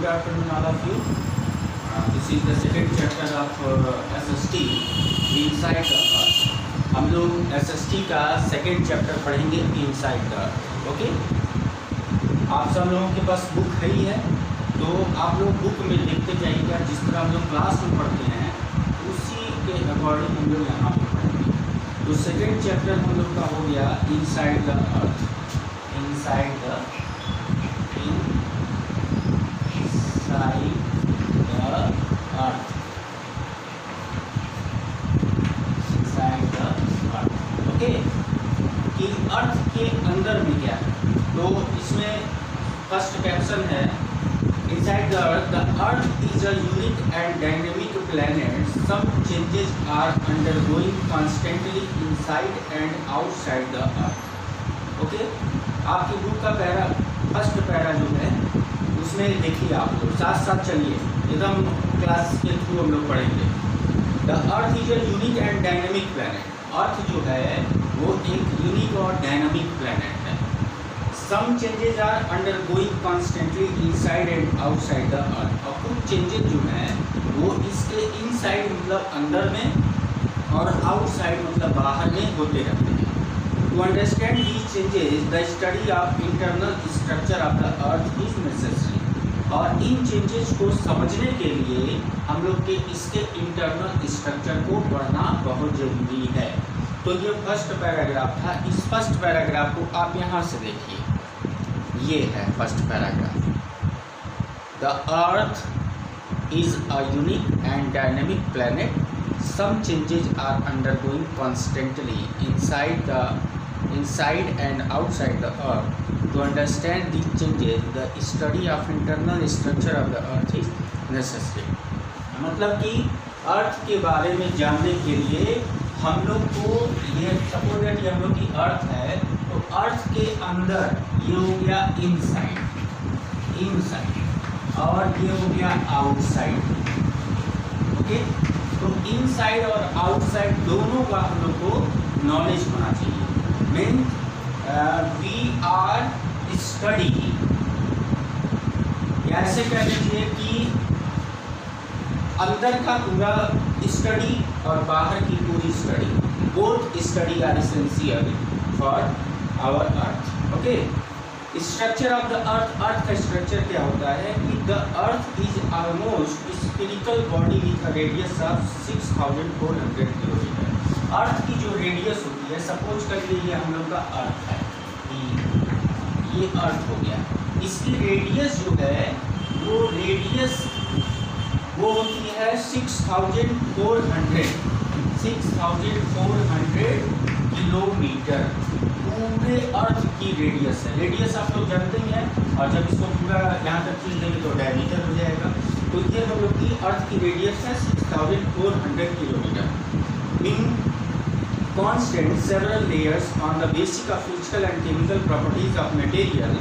Good afternoon, all of you. This is the second chapter of SST Inside the Earth. हम लोग SST का second chapter पढ़ेंगे inside the earth. Okay, आप सब लोगों के पास बुक है ही है, तो आप लोग बुक में लिखते जाइएगा. जिस तरह हम लोग क्लास में पढ़ते हैं उसी के अकॉर्डिंग हम लोग यहाँ पर पढ़ेंगे. तो सेकेंड चैप्टर हम लोग का हो गया inside the earth. Inside the earth. Okay, कि अर्थ के अंदर में क्या है. तो इसमें फर्स्ट कैप्शन है inside the earth is a unique and dynamic planet. Some changes are undergoing constantly inside and outside the earth. Okay, आपकी बुक का पैरा फर्स्ट पैरा जो है उसमें देखिए, आप लोग साथ साथ चलिए, एकदम क्लास के थ्रू हम लोग पढ़ेंगे. The earth is a unique and dynamic planet. Earth जो है वो एक यूनिक और डायनामिक प्लैनेट है. Some changes are undergoing constantly inside and outside the earth. और कुछ चेंजेस जो हैं वो इसके इनसाइड मतलब अंदर में और आउटसाइड मतलब बाहर में होते रहते हैं. To understand these changes the study of internal structure of the earth is necessary. और इन चेंजेस को समझने के लिए हम लोग के इसके इंटरनल स्ट्रक्चर को पढ़ना बहुत ज़रूरी है. तो ये फर्स्ट पैराग्राफ था. इस फर्स्ट पैराग्राफ को आप यहाँ से देखिए, ये है first paragraph. The earth is a unique and dynamic planet. Some changes are undergoing constantly inside and outside the earth. To understand these changes, the study of internal structure of the earth is necessary. मतलब कि earth के बारे में जानने के लिए हम लोग को ये सपोज दैट हम लोग की अर्थ है, तो अर्थ के अंदर ये हो गया इनसाइड और ये हो गया आउटसाइड. ओके, तो इनसाइड और आउटसाइड दोनों का हम लोग को नॉलेज होना चाहिए. मीन वी आर स्टडी, ऐसे कह लीजिए कि अंदर का पूरा स्टडी और बाहर की पूरी study, both study are essential for our earth. Okay, structure of the earth. Earth का स्ट्रक्चर क्या होता है कि the earth is almost spherical body with a radius of 6400 kilometre. Earth की जो रेडियस होती है, सपोज करिए ये हम लोग का अर्थ है, ये अर्थ हो गया. इसकी रेडियस जो है वो रेडियस वो होती है 6400 किलोमीटर. पूरे अर्थ की रेडियस है. रेडियस आप लोग जानते ही हैं, और जब इसको पूरा यहाँ तक खींच देंगे तो डायमीटर हो जाएगा. तो ये हम लोग की अर्थ की रेडियस है 6400 kilometre. Mean constant several layers on the basic of physical and chemical properties of material.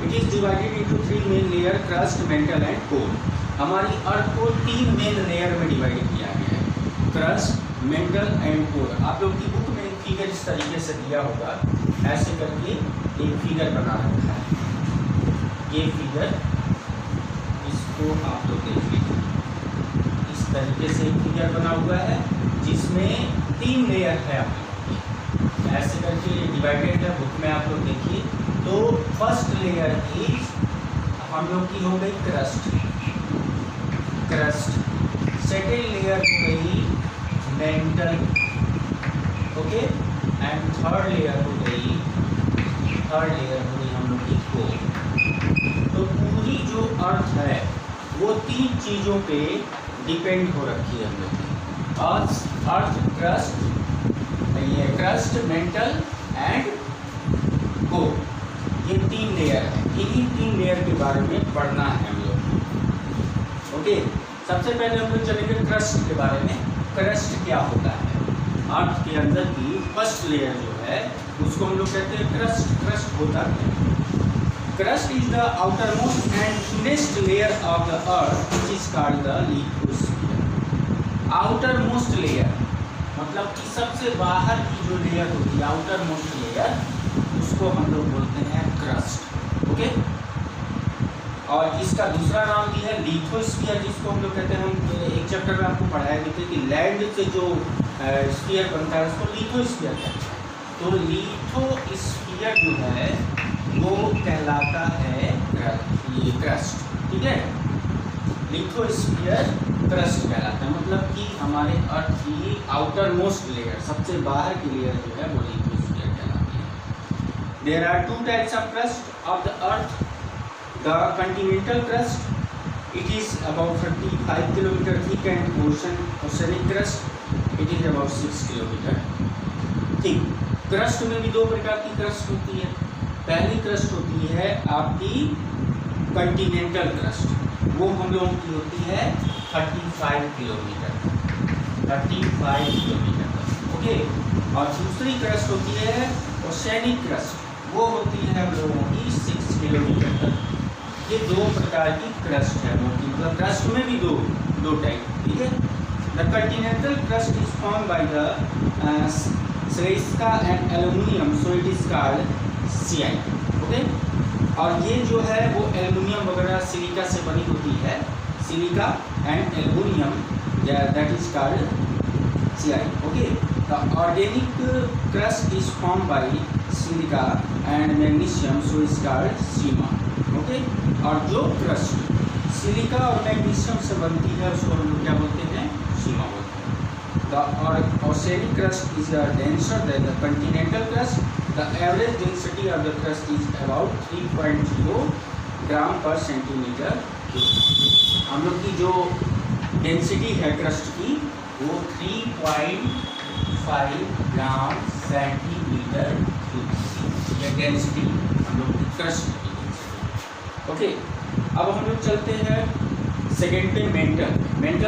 It is divided into three main layer: crust, mantle and core. हमारी अर्थ को तीन मेन लेयर में डिवाइड किया गया है: क्रस्ट, मेंटल एंड कोर. आप लोग की बुक में एक फिगर इस तरीके से दिया होगा, ऐसे करके एक फिगर बना रखा है. ये फिगर, इसको आप लोग देख लीजिए, इस तरीके से एक फिगर बना हुआ है जिसमें तीन लेयर है. आप ऐसे करके डिवाइडेड है, बुक में आप लोग देखिए. तो फर्स्ट लेयर इज हम लोग की हो गई क्रस्ट. सेकेंड लेयर हो गई mental. Okay, and third layer हो गई हम लोग की कोर. तो पूरी जो अर्थ है वो तीन चीज़ों पे डिपेंड हो रखी है हम लोग की. Earth crust, mental and core, ये तीन लेयर है. इन्हीं तीन लेयर के बारे में पढ़ना है हम लोग. ओके, सबसे पहले हम लोग चलेंगे क्रस्ट के बारे में. क्रस्ट क्या होता है? अर्थ के अंदर की फर्स्ट लेयर जो है उसको हम लोग कहते हैं क्रस्ट. क्रस्ट होता है, crust is the outer most and thinnest layer of the earth which is called the lithosphere. Outer most layer मतलब कि सबसे बाहर की जो लेयर होती है, आउटर मोस्ट लेयर, उसको हम लोग बोलते हैं क्रस्ट. ओके, और इसका दूसरा नाम भी है लिथोस्फीयर, जिसको हम लोग कहते हैं, हम एक चैप्टर में आपको पढ़ाया गया था कि लैंड से जो स्फीयर बनता है उसको लिथोस्फीयर कहते हैं। तो लिथोस्फीयर जो है वो कहलाता है ये क्रस्ट, ठीक है। लिथोस्फीयर क्रस्ट कहलाता है, मतलब कि हमारे अर्थ की आउटर मोस्ट लेयर, सबसे बाहर की लेयर जो है वो लिथोस्फीयर कहलाती है। There are two types of crust of the earth. The continental crust, it is about 35 kilometer thick, and oceanic crust, it is about 6 kilometer thick. Crust में भी दो प्रकार की क्रस्ट होती है। पहली क्रस्ट होती है आपकी कॉन्टिनेंटल क्रस्ट, वो हम लोगों की होती है 35 किलोमीटर, 35 किलोमीटर तक, ओके। और दूसरी क्रस्ट होती है ओशियनिक क्रस्ट, वो होती है हम लोगों की 6 किलोमीटर तक। ये दो प्रकार की क्रस्ट है, मतलब क्रस्ट में भी दो टाइप, ठीक है। The continental crust is form by the silica and aluminium, so it is called CI, okay. और ये जो है वो एल्यूमिनियम वगैरह सिलिका से बनी होती है, silica and aluminium, that is called CI, okay. The organic crust is form by silica and magnesium, so is called Seema, okay. और जो क्रस्ट सिलिका और मैग्नीशियम से बनती है उसको हम लोग क्या बोलते हैं, सीमा बोलते हैं। The oceanic crust is denser then the continental crust. The average density of the crust is about 3.0 ग्राम पर सेंटीमीटर क्यूब। हम लोग की जो डेंसिटी है क्रस्ट की वो 3.5 ग्राम सेंटीमीटर क्यूब, ये डेंसिटी हम लोग की क्रस्ट की, ओके। अब हम लोग चलते हैं सेकेंड पे, mental.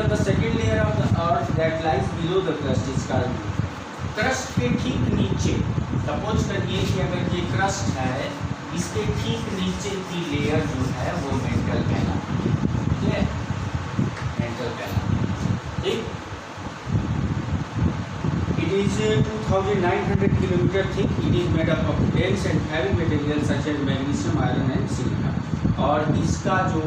The second layer of the earth that lies below the crust is called. Crust के ठीक नीचे, सपोज करिए कि अगर ये क्रस्ट है, इसके ठीक नीचे की लेयर जो है वो मेंटल कहलाती है, ठीक है, मेंटल कहलाती है, ठीक। It is 2,900 kilometer thick. It is made up of dense and heavy materials such as magnesium, iron and silica. और इसका जो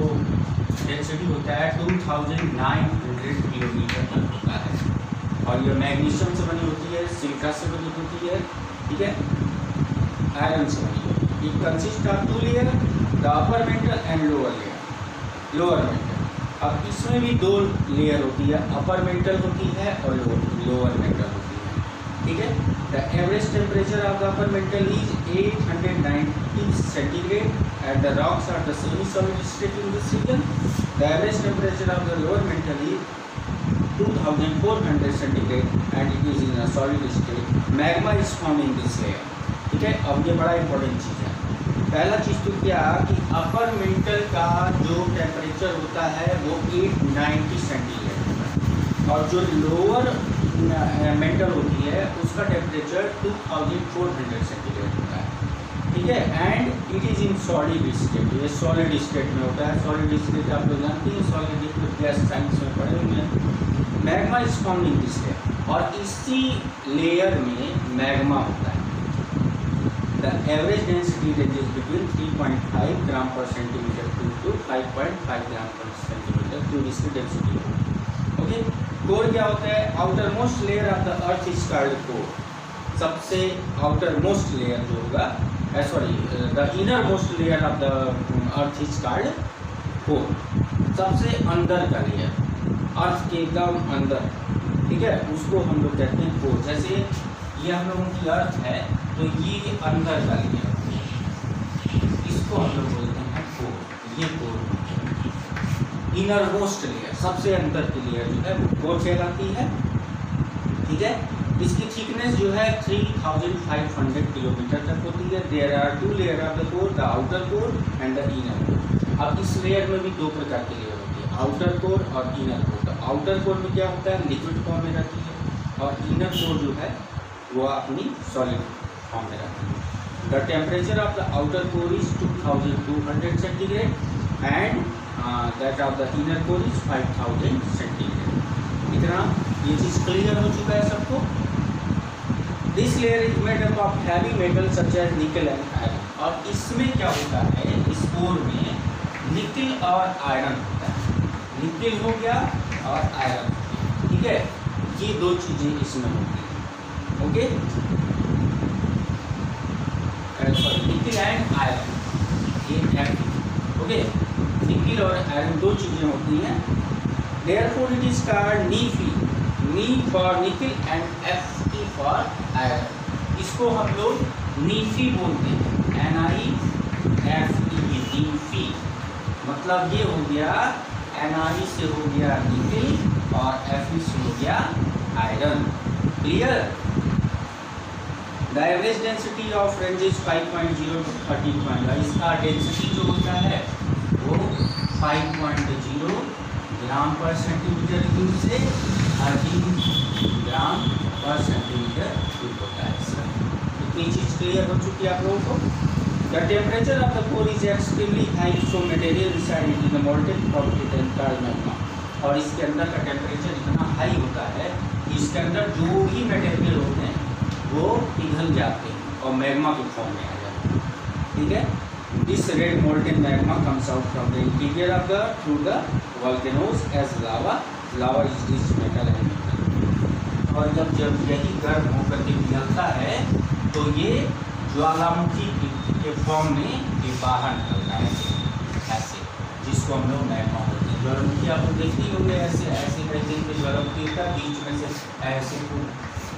डेंसिटी होता है 2,900 किलोमीटर तक होता है। और ये मैग्नीशियम से बनी होती है, सिलिका से बनी होती है, ठीक है, आयरन से बनी होती है। It consist of two layer, the upper mantle and lower mantle. अब इसमें भी दो लेयर होती है, अपर मेंटल होती है और लोअर मेंटल होती है, ठीक है। The average temperature of the upper mantle is 890 centigrade and the rocks are the semi solid state in this region. The average temperature of the lower mantle is 2400 centigrade and it is in a solid state. Magma is form in this layer, ठीक है। अब ये बड़ा important चीज़ है। पहला चीज़ तो क्या कि अपर मेंटल का जो टेम्परेचर होता है वो 890 सेंटीग्रेड होता है, और जो लोअर मेंटल होती है उसका टेम्परेचर 2400 सेंटीग्रेड होता है, ठीक है। And it is in solid state, ये सॉलिड स्टेट में होता है। सॉलिड स्टेट आप लोग जानते हैं, सॉलिड स्टेट गैस साइंस में पढ़े हुए हैं। Magma is form in this layer, और इसी लेयर में मैग्मा होता है। The average density ranges between 3.5 gram per centimeter cube to 5.5 gram per centimeter cube, इसकी डेंसिटी है, ओके। कोर क्या होता है? Outer most layer of the earth is called core. सबसे आउटर मोस्ट लेयर जो होगा, sorry, the inner most layer of the earth is called core. सबसे अंदर का लेयर, अर्थ के एकदम अंदर, ठीक है, उसको हम लोग कहते हैं कोर। जैसे ये हम लोगों की अर्थ है, तो ये अंदर का लेयर, इसको हम लोग बोलते हैं कोर। ये कोर इनर मोस्ट लेयर, सबसे अंदर की लेयर जो है वो कोर कहलाती है, ठीक है। इसकी थिकनेस जो है 3500 किलोमीटर तक होती है। There are two layer of the core, the outer core and the inner core. अब इस लेयर में भी दो प्रकार की लेयर होती है, आउटर कोर और इनर कोर। तो आउटर कोर में क्या होता है, लिक्विड फॉर्म में रहती है, और इनर कोर जो है वो अपनी सॉलिड फॉर्म में रहती है। The temperature of the outer core is 2200 centigrade and that of the inner core is 5000 centigrade. इतना ये चीज़ क्लियर हो चुका है सबको। This layer is made up of heavy metal such as nickel and iron. और इसमें क्या होता है, इस कोर में निकिल और आयरन होता है। निकिल हो गया और आयरन, ठीक है, ये दो चीजें इसमें होती हैं। Okay, sorry, nickel and iron, ये Fe। ओके, निकिल और आयरन दो चीजें होती हैं। Therefore it is called Ni, Ni for nickel and Fe for iron। इसको हम लोग नीफी बोलते हैं, NiFe, नीफी। मतलब ये हो गया Ni से हो गया निकिल और Fe से हो गया iron. Clear? The average density of ranges 5.0 to 13.1। इसका डेंसिटी जो होता है वो 5.0 ग्राम पर सेंटीमीटर क्यूब से 13 ग्राम पर सेंटीमीटर क्यूब होता है इसका। इतनी चीज़ क्लियर हो चुकी है आप लोगों को। The temperature of the core is extremely high, so material inside it is molten property magma. और इसके अंदर का टेम्परेचर इतना हाई होता है कि इसके अंदर जो भी मटेरियल होते हैं वो पिघल जाते हैं और मैग्मा के फॉर्म में आ जाते हैं। ठीक है, this red molten magma comes out from the interior of the through the volcanoes as lava. Lava is this metal and metal. और जब यही गर्म होकर के पिघलता है तो ये ज्वालामुखी के फॉर्म में ये बाहर निकलता है ऐसे, जिसको हम लोग मैग्मा बोलते हैं। ज्वालामुखी आप लोग देखते ही होंगे, ऐसे ऐसे करके पे ज्वालामुखी होता है, बीच में से ऐसे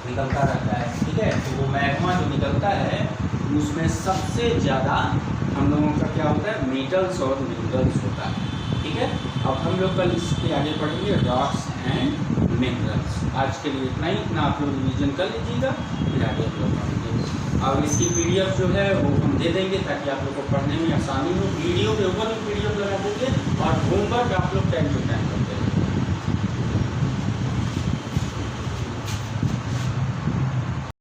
निकलता रहता है। ठीक है, तो वो मैग्मा जो निकलता है उसमें सबसे ज़्यादा हम लोगों का क्या होता है, मेटल्स और मिनरल्स होता है। ठीक है, अब हम लोग कल इसके आगे पढ़ेंगे रॉक्स एंड मिनरल्स। आज के लिए इतना ही, इतना आप लोग रिविजन कर लीजिएगा, फिर आगे हम लोग पढ़ेंगे। अब इसकी PDF जो है वो हम दे देंगे ताकि आप लोग को पढ़ने में आसानी हो। वीडियो के ऊपर भी PDF लगा देंगे और होमवर्क आप लोग टाइम टू टाइम